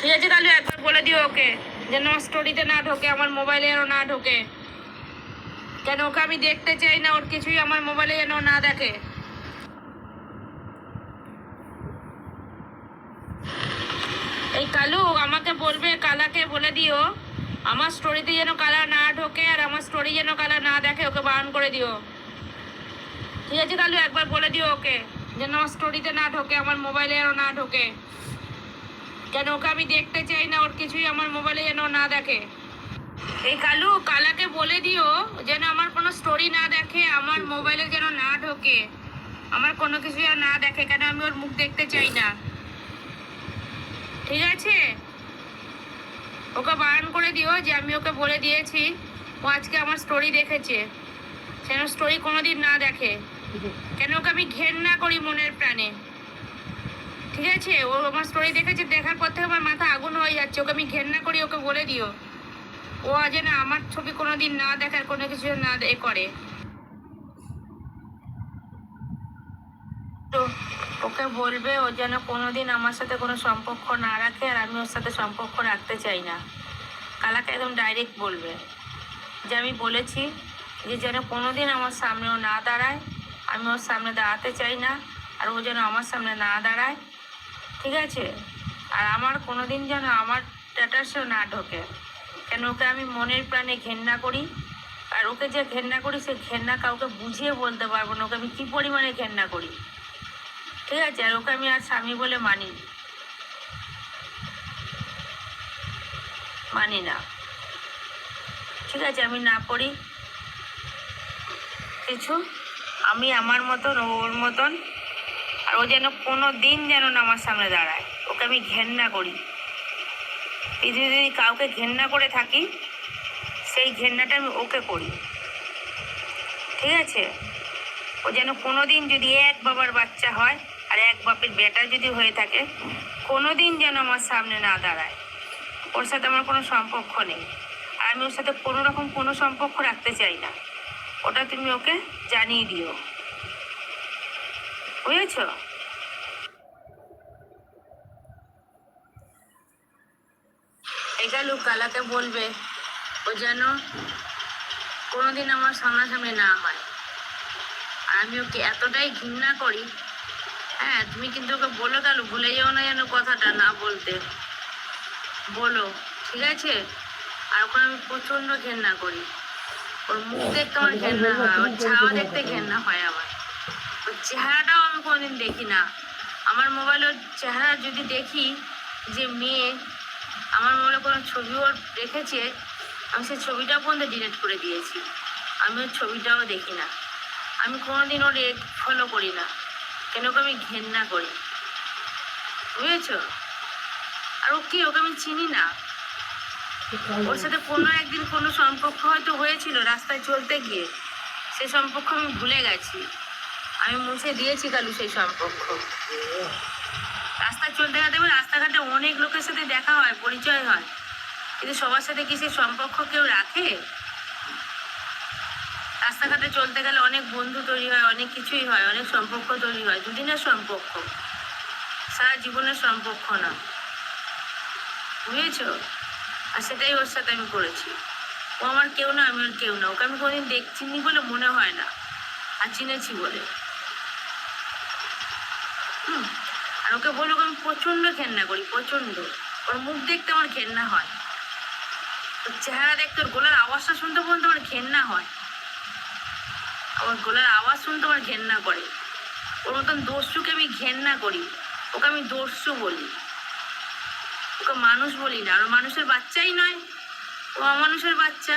ঠিক আছে, তাহলে একবার বলে দিও ওকে যেন স্টোরিতে না ঢোকে, আমার মোবাইলে যেন না ঢোকে। কেন ওকে আমি দেখতে চাই না, ওর কিছুই আমার মোবাইলে যেন না দেখে। এই কালু আমাকে বলবে, কালাকে বলে দিও আমার স্টোরিতে যেন কালা না ঢোকে আর আমার স্টোরি যেন কালা না দেখে, ওকে বারণ করে দিও। ঠিক আছে কালু, একবার বলে দিও ওকে যেন আমার স্টোরিতে না ঢোকে, আমার মোবাইলে যেন না ঢোকে। কেন ওকে আমি দেখতে চাই না, ওর কিছুই আমার মোবাইলে যেন না দেখে। এই কালু কালাকে বলে দিও যেন আমার কোনো স্টোরি না দেখে, আমার মোবাইলে যেন না ঢোকে, আমার কোনো কিছু যেন না দেখে, কেন আমি ওর মুখ দেখতে চাই না। ঠিক আছে, ওকে বারণ করে দিও যে আমি ওকে বলে দিয়েছি ও আজকে আমার স্টোরি দেখেছে, যেন স্টোরি কোনোদিন না দেখে। কেন ওকে আমি ঘেন্না করি মনের প্রাণে। ঠিক আছে, ও আমার স্টোরি দেখেছে, দেখার পর থেকে আমার মাথা আগুন হয়ে যাচ্ছে, ওকে আমি ঘেন্না করি, ওকে বলে দিও ও যেন আমার ছবি কোনোদিন না দেখার, কোনো কিছু না করে। তো ওকে বলবে ও যেন কোনোদিন আমার সাথে কোনো সম্পর্ক না রাখে, আর আমি ওর সাথে সম্পর্ক রাখতে চাই না। কালাকে একদম ডাইরেক্ট বলবে যে আমি বলেছি যে যেন কোনোদিন আমার সামনেও না দাঁড়ায়, আমি ওর সামনে দাঁড়াতে চাই না, আর ও যেন আমার সামনে না দাঁড়ায়। ঠিক আছে, আর আমার কোনোদিন যেন আমার স্ট্যাটাসেও না ঢোকে। কেন ওকে আমি মনের প্রাণে ঘেন্না করি, আর ওকে যে ঘেন্না করি সে ঘেন্না কাউকে বুঝিয়ে বলতে পারবো না ওকে আমি কী পরিমাণে ঘেন্না করি। ঠিক আছে, আর ওকে আমি আর স্বামী বলে মানি না। ঠিক আছে, আমি না করি কিছু, আমি আমার মতন, ওর মতন, আর ও যেন কোনো দিন যেন না আমার সামনে দাঁড়ায়, ওকে আমি ঘেন্না করি। পৃথিবীতে যদি কাউকে ঘেন্না করে থাকি সেই ঘেন্নাটা আমি ওকে করি। ঠিক আছে, ও যেন কোনো দিন যদি এক বাবার বাচ্চা হয় আর এক বাপের বেটা যদি হয়ে থাকে, কোনো দিন যেন আমার সামনে না দাঁড়ায়। ওর সাথে আমার কোনো সম্পর্ক নেই, আর আমি ওর সাথে কোনো রকম কোনো সম্পর্ক রাখতে চাই না, ওটা তুমি ওকে জানিয়ে দিও, বুঝেছ? এগালু কালাকে বলবে ও যেন কোনোদিন আমার সামনাসামনি না হয়, আর আমি ওকে এতটাই ঘৃণা করি। হ্যাঁ, তুমি কিন্তু ওকে বলো গেল, ভুলে যাও না যেন কথাটা না বলতে, বলো। ঠিক আছে, আর ওকে আমি প্রচণ্ড ঘেন্না করি, ওর মুখ দেখতে আমার ঘেন্না হয়, ওর ছাওয়া দেখতে ঘেন্না হয়, আমার ওর চেহারাটাও আমি কোনোদিন দেখি না। আমার মোবাইলে ওর চেহারা যদি দেখি যে মেয়ে, আমার মোবাইলে কোনো ছবি ওর রেখেছে, আমি সেই ছবিটাও পর্যন্ত ডিলিট করে দিয়েছি, আমি ওর ছবিটাও দেখি না, আমি কোনোদিন ওর ফলো করি না। কেন ওকে আমি ঘেন্না করি, বুঝেছ? আর ও কি, ওকে আমি চিনি না, ওর সাথে কোনো একদিন কোনো সম্পর্ক হয়তো হয়েছিল রাস্তায় চলতে গিয়ে, সেই সম্পর্ক আমি ভুলে গেছি, আমি মুছে দিয়েছি কালু সেই সম্পর্ক। রাস্তায় চলতে গেলে রাস্তাঘাটে অনেক লোকের সাথে দেখা হয়, পরিচয় হয়, কিন্তু সবার সাথে কি সেই সম্পর্ক কেউ রাখে? রাস্তাঘাটে চলতে গেলে অনেক বন্ধু তৈরি হয়, অনেক কিছুই হয়, অনেক সম্পর্ক তৈরি হয়, দুদিনের সম্পর্ক, সারা জীবনের সম্পর্ক না, বুঝেছ? আর সেটাই ওর সাথে আমি করেছি। ও আমার কেউ না, আমি ওর কেউ না, ওকে আমি কোনোদিন চিনি বলে মনে হয় না, আর চিনেছি বলে। আর ওকে বলবো আমি প্রচণ্ড ঘেন্না করি, প্রচণ্ড, ওর মুখ দেখতে আমার ঘেন্না হয়, ওর চেহারা দেখতে, ওর গলার আওয়াজটা শুনতে পর্যন্ত আমার ঘেন্না হয়, আমার গলার আওয়াজ শুনতে আমার ঘেন্না করে। ওর মতন দস্যুকে আমি ঘেন্না করি, ওকে আমি দস্যু বলি, ওকে মানুষ বলি না। আর মানুষের বাচ্চাই নয়, ও অমানুষের বাচ্চা,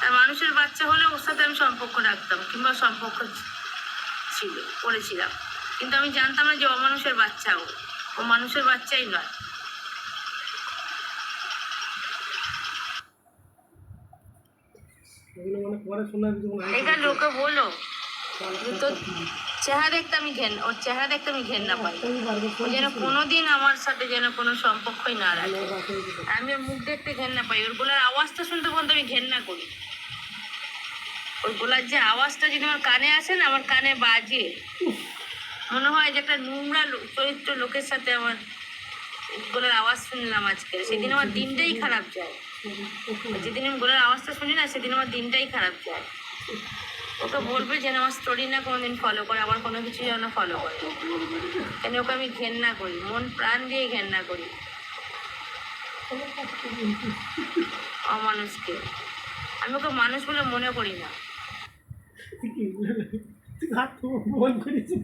আর মানুষের বাচ্চা হলে ওর সাথে আমি সম্পর্ক রাখতাম, কিংবা সম্পর্ক ছিল, করেছিলাম, কিন্তু আমি জানতাম না যে অমানুষের বাচ্চা, ও মানুষের বাচ্চাই নয়। এটা লোকে বলো তো, চেহারা দেখতে আমি ওর চেহারা দেখতে আমি ঘেন্না পাই, ও যেন কোনোদিন আমার সাথে যেন কোনো সম্পর্কই না রাখে, আমি ওর মুখ দেখতে ঘেন্না পাই, ওর গলার আওয়াজটা শুনতে পর্যন্ত আমি ঘেন্না করি, ওর গলার যে আওয়াজটা যদি আমার কানে আসে না, আমার কানে বাজে, মনে হয় যে একটা নোংরা চরিত্র লোকের সাথে আমার গলার আওয়াজ শুনলাম আজকে, সেদিন আমার দিনটাই খারাপ যায়। যেদিন আমি গলার আওয়াজটা শুনি না, সেদিন আমার দিনটাই খারাপ যায়। ওকে বলবে যেন আমার স্টোরি না কোনোদিন ফলো করে, আমার কোনো কিছু যেন ফলো করে। কেন ওকে আমি ঘেন্না করি, মন প্রাণ দিয়ে ঘেন্না করি অমানুষকে। আমি ওকে মানুষ বলে মনে করি না। তুই হাত ফোন করেছিস।